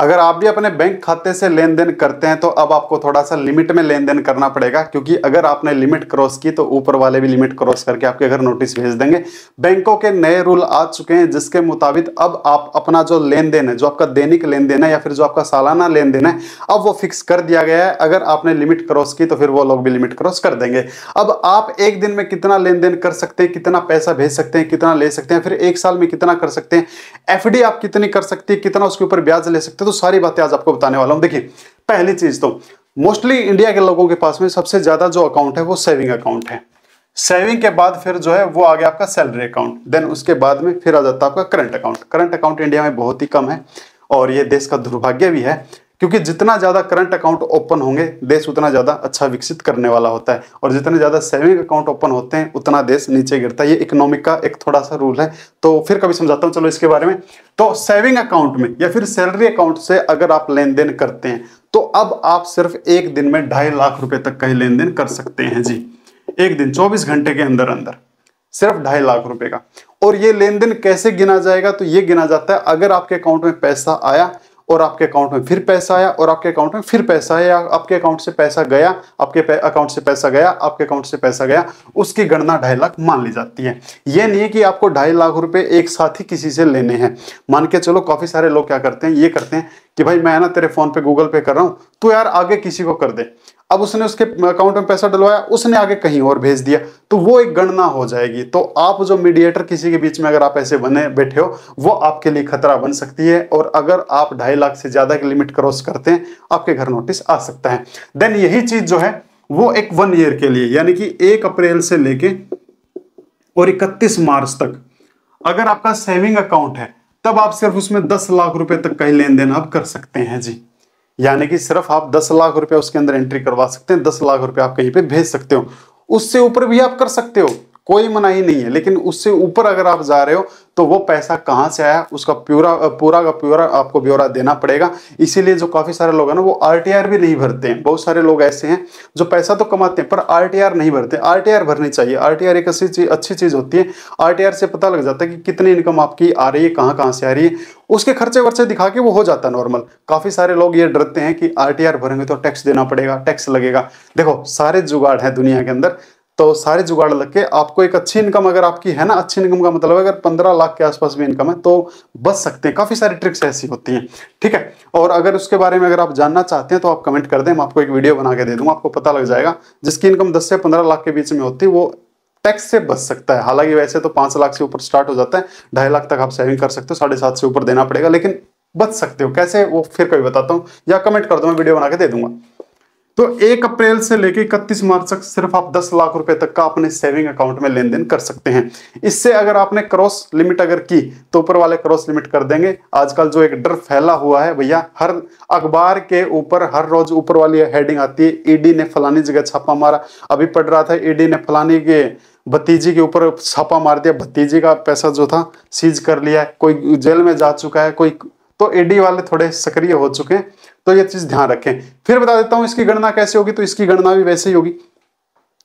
अगर आप भी अपने बैंक खाते से लेन देन करते हैं तो अब आपको थोड़ा सा लिमिट में लेन देन करना पड़ेगा, क्योंकि अगर आपने लिमिट क्रॉस की तो ऊपर वाले भी लिमिट क्रॉस करके आपके घर नोटिस भेज देंगे। बैंकों के नए रूल आ चुके हैं जिसके मुताबिक अब आप अपना जो लेन देन है, जो आपका दैनिक लेन देन है या फिर जो आपका सालाना लेन देन है, अब वो फिक्स कर दिया गया है। अगर आपने लिमिट क्रॉस की तो फिर वो लोग भी लिमिट क्रॉस कर देंगे। अब आप एक दिन में कितना लेन देन कर सकते हैं, कितना पैसा भेज सकते हैं, कितना ले सकते हैं, फिर एक साल में कितना कर सकते हैं, एफडी आप कितनी कर सकती है, कितना उसके ऊपर ब्याज ले सकते हैं, तो सारी बातें आज आपको बताने वाला हूं। देखिए, पहली चीज तो मोस्टली इंडिया के लोगों के पास में सबसे ज्यादा जो अकाउंट है वो सेविंग अकाउंट है। सेविंग के बाद फिर जो है वो आ गया आपका सैलरी अकाउंट, देन उसके बाद में फिर आ जाता है आपका current account. Current account India में बहुत ही कम है और ये देश का दुर्भाग्य भी है, क्योंकि जितना ज्यादा करंट अकाउंट ओपन होंगे देश उतना ज्यादा अच्छा विकसित करने वाला होता है, और जितने ज्यादा सेविंग अकाउंट ओपन होते हैं उतना देश नीचे गिरता है। ये इकोनॉमिक का एक थोड़ा सा रूल है, तो फिर कभी समझाता हूँ चलो इसके बारे में। तो सेविंग अकाउंट में या फिर सैलरी अकाउंट से अगर आप लेन देन करते हैं तो अब आप सिर्फ एक दिन में 2.5 लाख रुपए तक का ही लेन देन कर सकते हैं जी। एक दिन 24 घंटे के अंदर अंदर सिर्फ 2.5 लाख रुपए का। और ये लेन देन कैसे गिना जाएगा, तो ये गिना जाता है अगर आपके अकाउंट में पैसा आया और आपके अकाउंट में फिर पैसा आया और आपके अकाउंट में फिर पैसा आया, आपके अकाउंट से पैसा गया, आपके अकाउंट से पैसा गया, आपके अकाउंट से पैसा गया, उसकी गणना 2.5 लाख मान ली जाती है। यह नहीं है कि आपको 2.5 लाख रुपए एक साथ ही किसी से लेने हैं। मान के चलो काफी सारे लोग क्या करते हैं, ये करते हैं कि भाई मैं ना तेरे फोन पे गूगल पे कर रहा हूं, तो यार आगे किसी को कर दे। अब उसने उसके अकाउंट में पैसा डलवाया, उसने आगे कहीं और भेज दिया, तो वो एक गणना हो जाएगी। तो आप जो मीडिएटर किसी के बीच में अगर आप ऐसे बने बैठे हो, वो आपके लिए खतरा बन सकती है। और अगर आप 2.5 लाख से ज्यादा की लिमिट क्रॉस करते हैं, आपके घर नोटिस आ सकता है। देन यही चीज जो है वो एक 1 ईयर के लिए, यानी कि 1 अप्रैल से लेके और 31 मार्च तक अगर आपका सेविंग अकाउंट है, तब आप सिर्फ उसमें 10 लाख रुपए तक का ही लेन देन आप कर सकते हैं जी। यानी कि सिर्फ आप 10 लाख रुपए उसके अंदर एंट्री करवा सकते हैं, 10 लाख रुपए आप कहीं पे भेज सकते हो। उससे ऊपर भी आप कर सकते हो, कोई मनाही नहीं है, लेकिन उससे ऊपर अगर आप जा रहे हो तो वो पैसा कहां से आया उसका पूरा का पूरा आपको ब्यौरा देना पड़ेगा। इसीलिए जो काफी सारे लोग हैं ना, वो आरटीआर भी नहीं भरते हैं। बहुत सारे लोग ऐसे हैं जो पैसा तो कमाते हैं पर आरटीआर नहीं भरते। आरटीआर भरनी चाहिए। आरटीआर एक अच्छी चीज होती है। आरटीआर से पता लग जाता है कि कितनी इनकम आपकी आ रही है, कहां से आ रही है, उसके खर्चे वर्चे दिखा के वो हो जाता है नॉर्मल। काफी सारे लोग ये डरते हैं कि आरटीआर भरेंगे तो टैक्स देना पड़ेगा, टैक्स लगेगा। देखो, सारे जुगाड़ है दुनिया के अंदर, तो सारे जुगाड़ लग के आपको एक अच्छी इनकम अगर आपकी है ना, अच्छी इनकम का मतलब अगर 15 लाख के आसपास भी इनकम है तो बच सकते हैं। काफी सारी ट्रिक्स ऐसी होती हैं, ठीक है। और अगर उसके बारे में अगर आप जानना चाहते हैं तो आप कमेंट कर दें, मैं आपको एक वीडियो बना के दे दूंगा, आपको पता लग जाएगा। जिसकी इनकम 10 से 15 लाख के बीच में होती है वो टैक्स से बच सकता है। हालांकि वैसे तो 5 लाख से ऊपर स्टार्ट हो जाता है, 2.5 लाख तक आप सेविंग कर सकते हो, 7.5 से ऊपर देना पड़ेगा, लेकिन बच सकते हो। कैसे वो फिर कभी बताता हूँ, या कमेंट कर दो, मैं वीडियो बना के दे दूंगा। तो 1 अप्रैल से लेकर 31 मार्च तक सिर्फ आप 10 लाख रुपए तक का अपने सेविंग अकाउंट में लेन देन कर सकते हैं। इससे अगर आपने क्रॉस लिमिट अगर की तो ऊपर वाले क्रॉस लिमिट कर देंगे। आजकल जो एक डर फैला हुआ है भैया, हर अखबार के ऊपर हर रोज ऊपर वाली हेडिंग आती है, ईडी ने फलानी जगह छापा मारा। अभी पढ़ रहा था, ईडी ने फलानी के भतीजी के ऊपर छापा मार दिया, भतीजी का पैसा जो था सीज कर लिया है, कोई जेल में जा चुका है, कोई तो ईडी वाले थोड़े सक्रिय हो चुके हैं। तो ये चीज ध्यान रखें। फिर बता देता हूं इसकी गणना कैसे होगी। तो इसकी गणना भी वैसे ही होगी।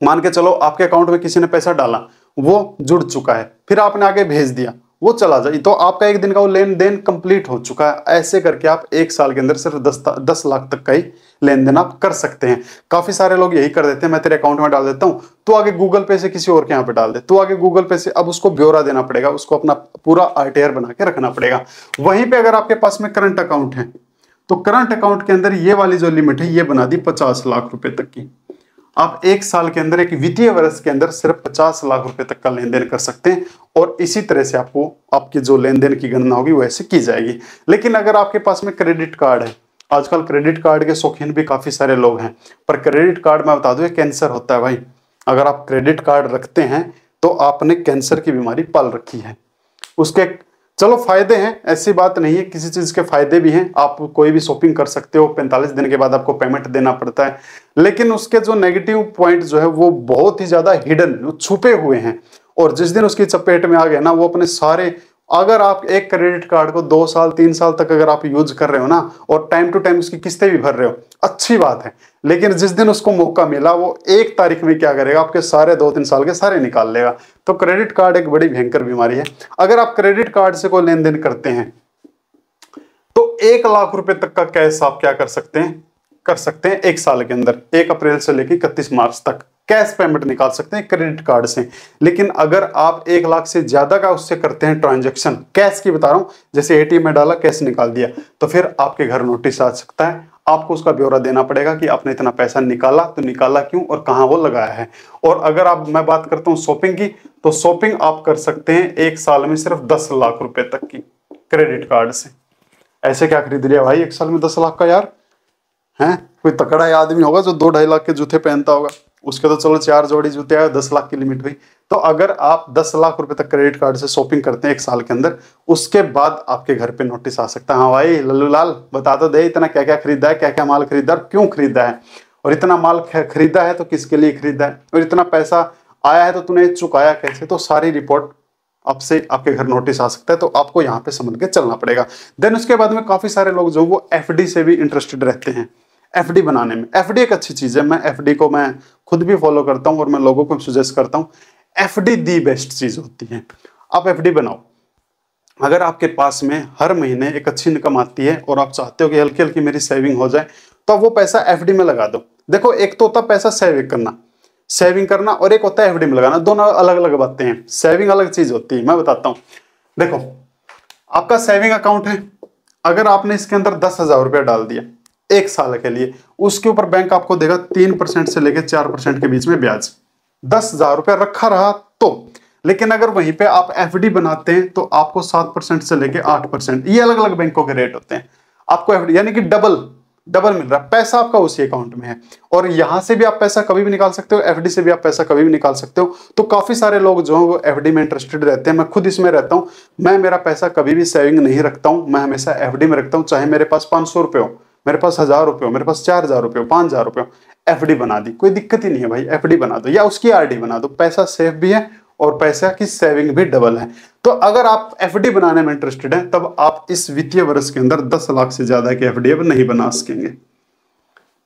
मान के चलो आपके अकाउंट में किसी ने पैसा डाला, वो जुड़ चुका है, फिर आपने आगे भेज दिया, वो चला जाए, तो आपका एक दिन का वो लेन देन कंप्लीट हो चुका है। ऐसे करके आप 1 साल के अंदर सिर्फ 10 लाख तक का ही लेन देन आप कर सकते हैं। काफी सारे लोग यही कर देते हैं, मैं तेरे अकाउंट में डाल देता हूं, तो आगे गूगल पे से किसी और के यहाँ पे डाल दे, तो आगे गूगल पे से अब उसको ब्यौरा देना पड़ेगा, उसको अपना पूरा आरटीआर बना के रखना पड़ेगा। वहीं पे अगर आपके पास में करंट अकाउंट है तो करंट अकाउंट के अंदर ये वाली जो लिमिट है ये बना दी 50 लाख रुपए तक की। आप 1 साल के अंदर, एक वित्तीय वर्ष के अंदर सिर्फ 50 लाख रुपए तक का लेन देन कर सकते हैं। और इसी तरह से आपको आपकी जो लेन देन की गणना होगी वैसे की जाएगी। लेकिन अगर आपके पास में क्रेडिट कार्ड है, आजकल क्रेडिट कार्ड के शौकीन भी काफी सारे लोग हैं, पर क्रेडिट कार्ड मैं बता दूं ये कैंसर होता है भाई। अगर आप क्रेडिट कार्ड रखते हैं तो आपने कैंसर की बीमारी पाल रखी है। उसके चलो फायदे हैं, ऐसी बात नहीं है, किसी चीज के फायदे भी हैं। आप कोई भी शॉपिंग कर सकते हो, 45 दिन के बाद आपको पेमेंट देना पड़ता है, लेकिन उसके जो नेगेटिव पॉइंट जो है वो बहुत ही ज्यादा हिडन, छुपे हुए हैं। और जिस दिन उसकी चपेट में आ गए ना, वो अपने सारे, अगर आप एक क्रेडिट कार्ड को 2 साल 3 साल तक अगर आप यूज कर रहे हो ना, और टाइम टू टाइम उसकी किस्तें भी भर रहे हो, अच्छी बात है। लेकिन जिस दिन उसको मौका मिला, वो 1 तारीख में क्या करेगा, आपके सारे 2-3 साल के सारे निकाल लेगा। तो क्रेडिट कार्ड एक बड़ी भयंकर बीमारी है। अगर आप क्रेडिट कार्ड से कोई लेन देन करते हैं तो 1 लाख रुपए तक का कैश आप क्या कर सकते हैं 1 साल के अंदर, 1 अप्रैल से लेकर 31 मार्च तक कैश पेमेंट निकाल सकते हैं क्रेडिट कार्ड से। लेकिन अगर आप 1 लाख से ज्यादा का उससे करते हैं ट्रांजैक्शन, कैश की बता रहा हूं, जैसे एटीएम में डाला कैश निकाल दिया, तो फिर आपके घर नोटिस आ सकता है। आपको उसका ब्यौरा देना पड़ेगा कि आपने इतना पैसा निकाला तो निकाला क्यों और कहां वो लगाया है। और अगर मैं बात करता हूं शॉपिंग की, तो शॉपिंग आप कर सकते हैं 1 साल में सिर्फ 10 लाख रुपए तक की क्रेडिट कार्ड से। ऐसे क्या खरीद लिया भाई 1 साल में 10 लाख का यार, हैं? कोई तकड़ा आदमी होगा जो 2-2.5 लाख के जूते पहनता होगा, उसके तो चलो 4 जोड़ी जूते आए, 10 लाख की लिमिट हुई। तो अगर आप 10 लाख रुपए तक क्रेडिट कार्ड से शॉपिंग करते हैं 1 साल के अंदर, उसके बाद आपके घर पे नोटिस आ सकता है, हाँ भाई लल्लू लाल बता तो दे इतना क्या क्या खरीदा है, क्या क्या माल खरीदा है, क्यों खरीदा है, और इतना माल खरीदा है तो किसके लिए खरीदा है, और इतना पैसा आया है तो तूने चुकाया कैसे। तो सारी रिपोर्ट आपसे आपके घर नोटिस आ सकता है, तो आपको यहाँ पे समझ के चलना पड़ेगा। देन उसके बाद में काफी सारे लोग जो वो एफडी से भी इंटरेस्टेड रहते हैं, एफडी बनाने में। एफडी एक अच्छी चीज है, मैं एफडी को मैं खुद भी फॉलो करता हूं और मैं लोगों को सजेस्ट करता हूं। एफडी दी बेस्ट चीज होती है। आप एफडी बनाओ, अगर आपके पास में हर महीने एक अच्छी इनकम आती है और आप चाहते हो कि हल्की हल्की मेरी सेविंग हो जाए, तो वो पैसा एफडी में लगा दो। देखो एक तो होता है पैसा सेविंग करना और एक होता है एफडी में लगाना, दोनों अलग अलग बातें हैं। सेविंग अलग चीज होती है, मैं बताता हूं। देखो आपका सेविंग अकाउंट है, अगर आपने इसके अंदर 10,000 रुपया डाल दिया 1 साल के लिए, उसके ऊपर बैंक आपको देगा 3% से लेकर 4% के बीच में ब्याज। 10,000 रुपया रखा रहा तो। लेकिन अगर वहीं पे आप एफडी बनाते हैं तो आपको 7% से लेकर 8%, ये अलग अलग बैंकों के रेट होते हैं। आपको एफडी यानी कि डबल मिल रहा है, पैसा आपका उसी अकाउंट में है। और यहां से भी आप पैसा कभी भी निकाल सकते हो, एफडी से भी आप पैसा कभी भी निकाल सकते हो। तो काफी सारे लोग जो है वो एफडी में इंटरेस्टेड रहते हैं, मैं खुद इसमें रहता हूं। मैं मेरा पैसा कभी भी सेविंग नहीं रखता हूं, मैं हमेशा एफडी में रखता हूं। चाहे मेरे पास 500 रुपये हो, मेरे पास 1000 रुपये हो, मेरे पास 4000 रुपये हो, 5000 रुपये हो, एफडी बना दी, कोई दिक्कत ही नहीं है भाई। एफडी बना दो या उसकी आरडी बना दो, पैसा सेफ भी है और पैसा की सेविंग भी डबल है। तो अगर आप एफडी बनाने में इंटरेस्टेड हैं, तब आप इस वित्तीय वर्ष के अंदर 10 लाख से ज्यादा की एफडी अब नहीं बना सकेंगे।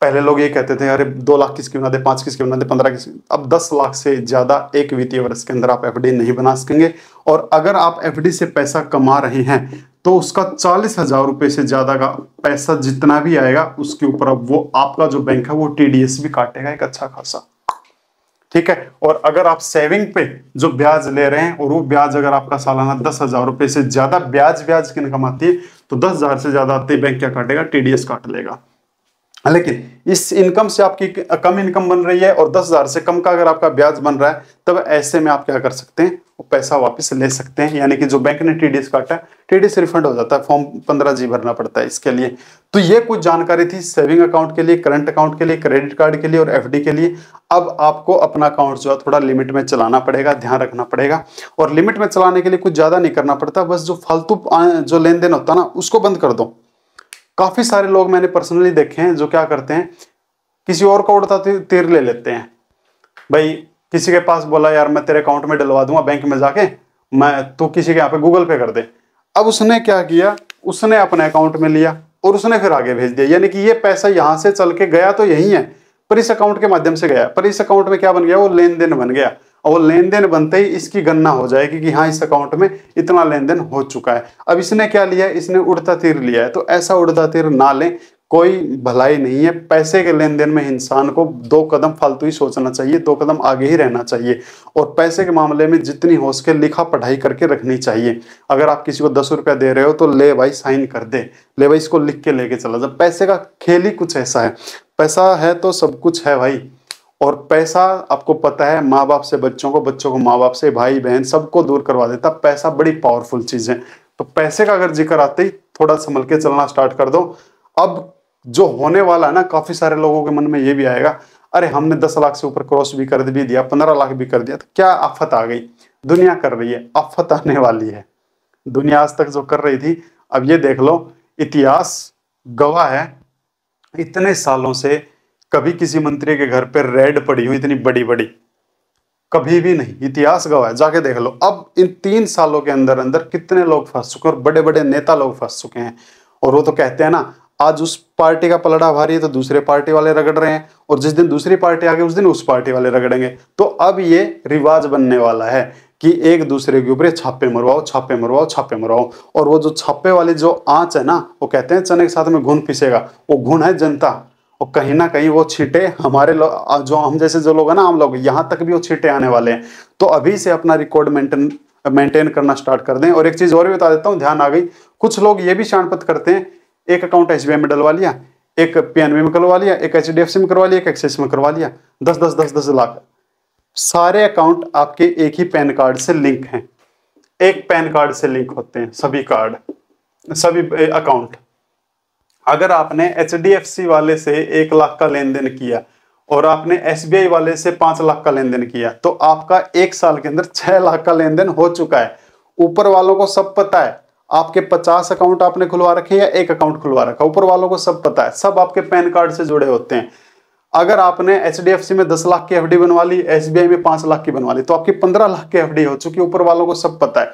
पहले लोग ये कहते थे अरे 2 लाख किसकी बना दे, 5 किसकी बना दे, 15 किसकी। अब 10 लाख से ज्यादा एक वित्तीय वर्ष के अंदर आप एफडी नहीं बना सकेंगे। और अगर आप एफडी से पैसा कमा रहे हैं तो उसका 40,000 रुपए से ज्यादा का पैसा जितना भी आएगा उसके ऊपर अब वो आपका जो बैंक है वो टीडीएस भी काटेगा एक अच्छा खासा, ठीक है। और अगर आप सेविंग पे जो ब्याज ले रहे हैं और वो ब्याज अगर आपका सालाना 10,000 रुपए से ज्यादा ब्याज की इनकम आती है, तो 10,000 से ज्यादा आते ही बैंक क्या काटेगा, टीडीएस काट लेगा। लेकिन इस इनकम से आपकी कम इनकम बन रही है और 10,000 से कम का अगर आपका ब्याज बन रहा है, तब ऐसे में आप क्या कर सकते हैं, वो पैसा वापस ले सकते हैं। यानी कि जो बैंक ने टीडीएस काटा है, टीडीएस रिफंड हो जाता है। फॉर्म 15G भरना पड़ता है इसके लिए। तो ये कुछ जानकारी थी सेविंग अकाउंट के लिए, करंट अकाउंट के लिए, क्रेडिट कार्ड के लिए और एफडी के लिए। अब आपको अपना अकाउंट जो है थोड़ा लिमिट में चलाना पड़ेगा, ध्यान रखना पड़ेगा। और लिमिट में चलाने के लिए कुछ ज्यादा नहीं करना पड़ता, बस जो फालतू जो लेन देन होता है ना, उसको बंद कर दो। काफी सारे लोग मैंने पर्सनली देखे हैं जो क्या करते हैं, किसी और का उड़ता तीर ले लेते हैं। भाई किसी के पास बोला यार मैं तेरे अकाउंट में डलवा दूंगा बैंक में जाके, मैं तो किसी के यहाँ पे गूगल पे कर दे। अब उसने क्या किया, उसने अपने अकाउंट में लिया और उसने फिर आगे भेज दिया। यानी कि ये पैसा यहां से चल के गया तो यही है, पर इस अकाउंट के माध्यम से गया, पर इस अकाउंट में क्या बन गया, वो लेन देन बन गया। और वो लेन देन बनते ही इसकी गणना हो जाएगी कि हाँ इस अकाउंट में इतना लेन देन हो चुका है। अब इसने क्या लिया, इसने उड़ता तीर लिया है। तो ऐसा उड़ता तीर ना लें, कोई भलाई नहीं है। पैसे के लेन देन में इंसान को 2 कदम फालतू ही सोचना चाहिए, 2 कदम आगे ही रहना चाहिए। और पैसे के मामले में जितनी हो सके लिखा पढ़ाई करके रखनी चाहिए। अगर आप किसी को 10 रुपया दे रहे हो तो ले भाई साइन कर दे, ले भाई इसको लिख के लेके चला जा। पैसे का खेल ही कुछ ऐसा है, पैसा है तो सब कुछ है भाई। और पैसा आपको पता है माँ बाप से बच्चों को, बच्चों को माँ बाप से, भाई बहन सबको दूर करवा देता। पैसा बड़ी पावरफुल चीज है। तो पैसे का अगर जिक्र आते ही थोड़ा संभल के चलना स्टार्ट कर दो। अब जो होने वाला है ना, काफी सारे लोगों के मन में ये भी आएगा, अरे हमने 10 लाख से ऊपर क्रॉस भी कर भी दिया, 15 लाख भी कर दिया, तो क्या आफत आ गई। दुनिया कर रही है, आफत आने वाली है। दुनिया आज तक जो कर रही थी, अब ये देख लो, इतिहास गवाह है इतने सालों से कभी किसी मंत्री के घर पर रेड पड़ी हुई इतनी बड़ी बड़ी, कभी भी नहीं। इतिहास गवाह है, जाके देख लो। अब इन 3 सालों के अंदर अंदर कितने लोग फंस चुके हैं और बड़े बड़े नेता लोग फंस चुके हैं। और वो तो कहते हैं ना, आज उस पार्टी का पलड़ा भारी है तो दूसरे पार्टी वाले रगड़ रहे हैं, और जिस दिन दूसरी पार्टी आ गई उस दिन उस पार्टी वाले रगड़ेंगे। तो अब ये रिवाज बनने वाला है कि एक दूसरे के ऊपर छापे मरवाओ, छापे मरवाओ, छापे मरवाओ। और वो जो छापे वाली जो आंच है ना, वो कहते हैं चने के साथ में घुन पिसेगा, वो घुन है जनता। और कहीं ना कहीं वो छींटे हमारे जो हम जैसे जो लोग हैं ना, हम लोग यहाँ तक भी वो छींटे आने वाले हैं। तो अभी से अपना रिकॉर्ड मेंटेन करना स्टार्ट कर दें। और एक चीज और भी बता देता हूँ, ध्यान आ गई, कुछ लोग ये भी शानपत करते हैं, एक अकाउंट SBI में डलवा लिया, एक PNB में करवा लिया, एक HDFC में करवा लिया, एक एक्सिस में करवा लिया, 10 लाख। सारे अकाउंट आपके एक ही पैन कार्ड से लिंक हैं, एक पैन कार्ड से लिंक होते हैं सभी कार्ड, सभी अकाउंट। अगर आपने HDFC वाले से 1 लाख का लेन देन किया और आपने SBI वाले से 5 लाख का लेन देन किया, तो आपका 1 साल के अंदर 6 लाख का लेन देन हो चुका है। ऊपर वालों को सब पता है, आपके 50 अकाउंट आपने खुलवा रखे या एक अकाउंट खुलवा रखा, ऊपर वालों को सब पता है, सब आपके पैन कार्ड से जुड़े होते हैं। अगर आपने HDFC में 10 लाख की FD बनवा ली, SBI में 5 लाख की बनवा ली, तो आपकी 15 लाख की FD हो चुकी, ऊपर वालों को सब पता है।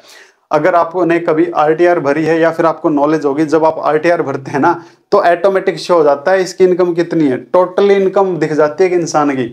अगर आपने कभी RTR भरी है या फिर आपको नॉलेज होगी, जब आप RTR भरते हैं ना, तो ऑटोमेटिक शो हो जाता है इसकी इनकम कितनी है, टोटली इनकम दिख जाती है कि इंसान की,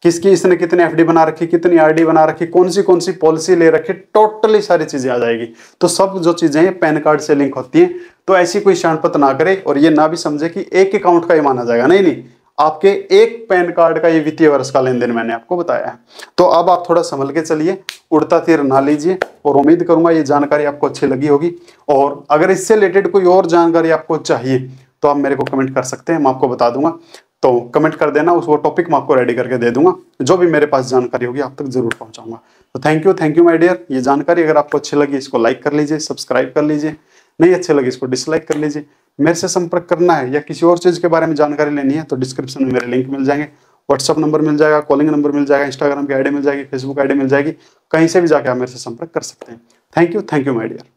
किसकी इसने कितनी FD बना रखी, कितनी RD बना रखी, कौन सी पॉलिसी ले रखी, टोटली सारी चीजें आ जाएगी। तो सब जो चीजें हैं पैन कार्ड से लिंक होती हैं। तो ऐसी कोई शानपत ना करे और ये ना भी समझे कि एक अकाउंट का ही माना जाएगा, नहीं नहीं, आपके एक पैन कार्ड का ये वित्तीय वर्ष का लेन देन मैंने आपको बताया है। तो अब आप थोड़ा संभल के चलिए, उड़ता तीर ना लीजिए। और उम्मीद करूंगा ये जानकारी आपको अच्छी लगी होगी। और अगर इससे रिलेटेड कोई और जानकारी आपको चाहिए तो आप मेरे को कमेंट कर सकते हैं, मैं आपको बता दूंगा। तो कमेंट कर देना, उस वो टॉपिक मैं आपको रेडी करके दे दूंगा, जो भी मेरे पास जानकारी होगी आप तक जरूर पहुंचाऊंगा। तो थैंक यू माय डियर। ये जानकारी अगर आपको अच्छी लगी इसको लाइक कर लीजिए, सब्सक्राइब कर लीजिए, नहीं अच्छे लगे इसको डिसलाइक कर लीजिए। मेरे से संपर्क करना है या किसी और चीज के बारे में जानकारी लेनी है तो डिस्क्रिप्शन में मेरे लिंक मिल जाएंगे, व्हाट्सअप नंबर मिल जाएगा, कॉलिंग नंबर मिल जाएगा, इंस्टाग्राम की ID मिल जाएगी, फेसबुक ID मिल जाएगी, कहीं से भी जाके आप मेरे से संपर्क कर सकते हैं। Thank you my dear.